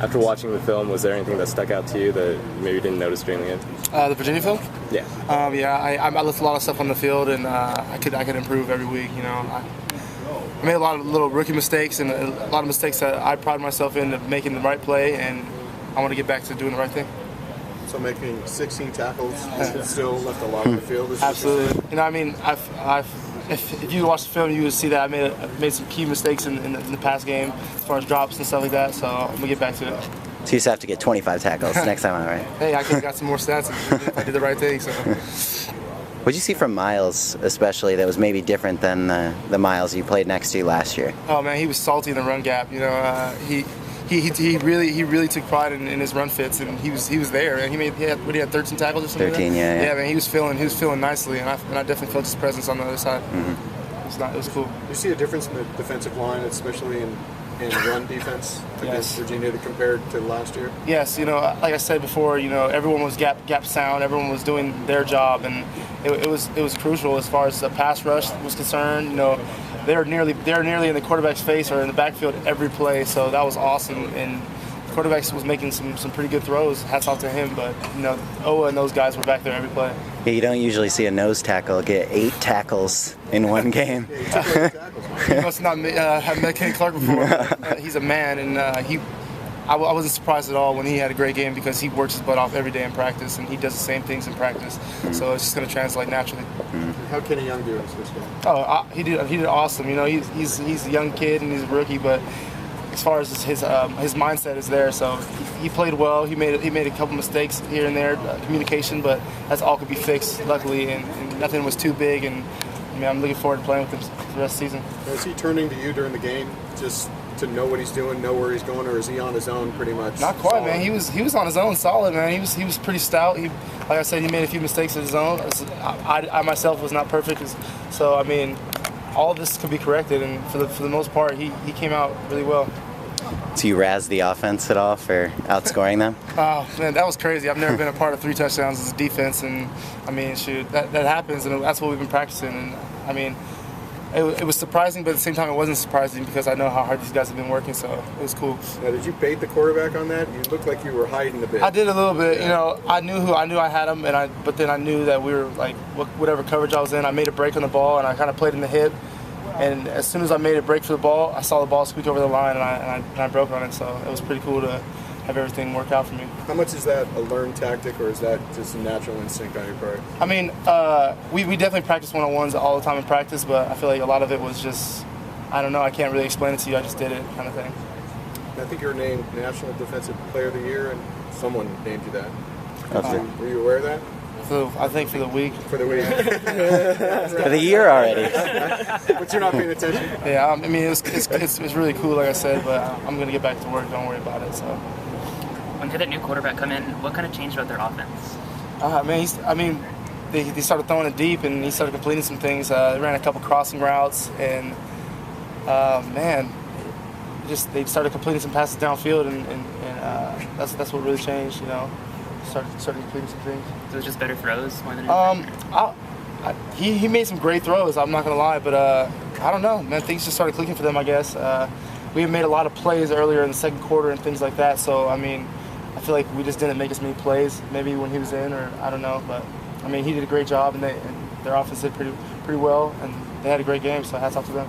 After watching the film, was there anything that stuck out to you that maybe you didn't notice during the game? The Virginia film? Yeah. I left a lot of stuff on the field, and I could improve every week. You know, I made a lot of little rookie mistakes and a lot of mistakes that I pride myself in of making the right play, and I want to get back to doing the right thing. So making 16 tackles, still left a lot on the field. Absolutely. You know, I mean, if you watch the film, you would see that I made some key mistakes in the past game as far as drops and stuff like that. So I'm gonna get back to it. So you just have to get 25 tackles next time out, right? Hey, I could have got some more stats if I did the right thing. So. What did you see from Miles, especially, that was maybe different than the Miles you played next to last year? Oh man, he was salty in the run gap. You know, he really took pride in his run fits, and he was there. And he had 13 tackles or something. 13, like yeah. Yeah, man, he was feeling nicely, and I definitely felt his presence on the other side. Mm-hmm. It was cool. You see a difference in the defensive line, especially in run defense against Virginia compared to last year? Yes, you know, like I said before, you know, everyone was gap sound, everyone was doing their job, and it was crucial as far as the pass rush was concerned. You know, they're nearly in the quarterback's face or in the backfield every play, so that was awesome. And the quarterback was making some pretty good throws. Hats off to him, but you know, Owa and those guys were back there every play. Yeah, you don't usually see a nose tackle get 8 tackles in one game. He must not have met Kenny Clark before. He's a man, and I wasn't surprised at all when he had a great game because he works his butt off every day in practice, and he does the same things in practice. So it's just going to translate naturally. How Kenny Young do in this game? Oh, he did awesome. You know, he's a young kid and he's a rookie, but as far as his mindset is there, so he played well. He made a couple mistakes here and there, communication, but that's all could be fixed, luckily, and nothing was too big. And I mean, I'm looking forward to playing with him for the rest of the season. Is he turning to you during the game just to know what he's doing, know where he's going, or is he on his own pretty much? Not quite, solid? Man. He was on his own, solid, man. He was pretty stout. Like I said, he made a few mistakes of his own. I myself was not perfect, so I mean, all of this could be corrected, and for the most part, he came out really well. Do you razz the offense at all for outscoring them? Oh man, that was crazy. I've never been a part of 3 touchdowns as a defense, and I mean, shoot, that happens, and that's what we've been practicing. And I mean, it was surprising, but at the same time, it wasn't surprising because I know how hard these guys have been working. So it was cool. Now, did you bait the quarterback on that? You looked like you were hiding a bit. I did a little bit. You know, I knew I had him, but then I knew that we were like whatever coverage I was in. I made a break on the ball, and I kind of played in the hip. And as soon as I made a break for the ball, I saw the ball squeak over the line, and I broke on it. So it was pretty cool to have everything work out for me. How much is that a learned tactic, or is that just a natural instinct on your part? I mean, we definitely practice one-on-ones all the time in practice, but I feel like a lot of it was just, I don't know, I can't really explain it to you. I just did it, kind of thing. I think you were named National Defensive Player of the Year, and someone named you that. Were you aware of that? I think for the week. For the week. For the year already. But you're not paying attention? Yeah, I mean, it's really cool, like I said, but I'm going to get back to work. Don't worry about it. So. When did that new quarterback come in, what kind of changed about their offense? They started throwing it deep, and he started completing some things. They ran a couple crossing routes, and they started completing some passes downfield, and that's what really changed, you know. Started completing some things. So it was just better throws more than anything? He made some great throws, I'm not going to lie, but I don't know, man. Things just started clicking for them, I guess. We had made a lot of plays earlier in the second quarter and things like that, so, I mean, I feel like we just didn't make as many plays maybe when he was in, or I don't know. But, I mean, he did a great job, and their offense did pretty well, and they had a great game, so hats off to them.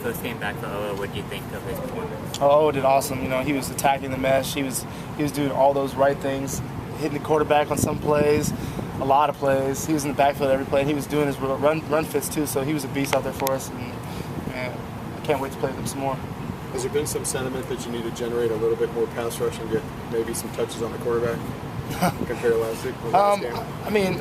First game back for Owa, what do you think of his performance? Owa did awesome. You know, he was attacking the mesh. He was doing all those right things, hitting the quarterback on some plays, a lot of plays. He was in the backfield every play, and he was doing his run fits too. So he was a beast out there for us, and man, I can't wait to play with him some more. Has there been some sentiment that you need to generate a little bit more pass rush and get maybe some touches on the quarterback compared to last week? I mean,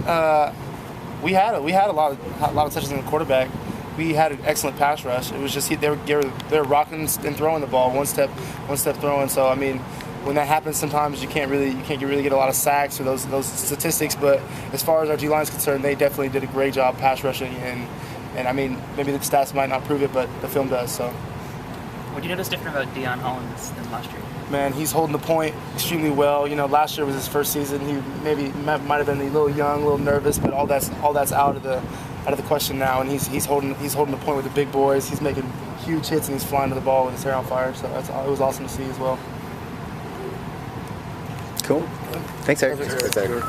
we had a lot of touches on the quarterback. We had an excellent pass rush. It was just they were rocking and throwing the ball, one step throwing. So I mean, when that happens, sometimes you can't really get a lot of sacks or those statistics. But as far as our D line is concerned, they definitely did a great job pass rushing. And I mean, maybe the stats might not prove it, but the film does. So. What do you notice different about Deion Hollins than last year? Man, he's holding the point extremely well. You know, last year was his first season. He might have been a little young, a little nervous, but all that's out of the question now. And he's holding the point with the big boys. He's making huge hits and he's flying to the ball with his hair on fire. So it was awesome to see as well. Cool. Thanks, Eric. Perfect. Thanks, Eric.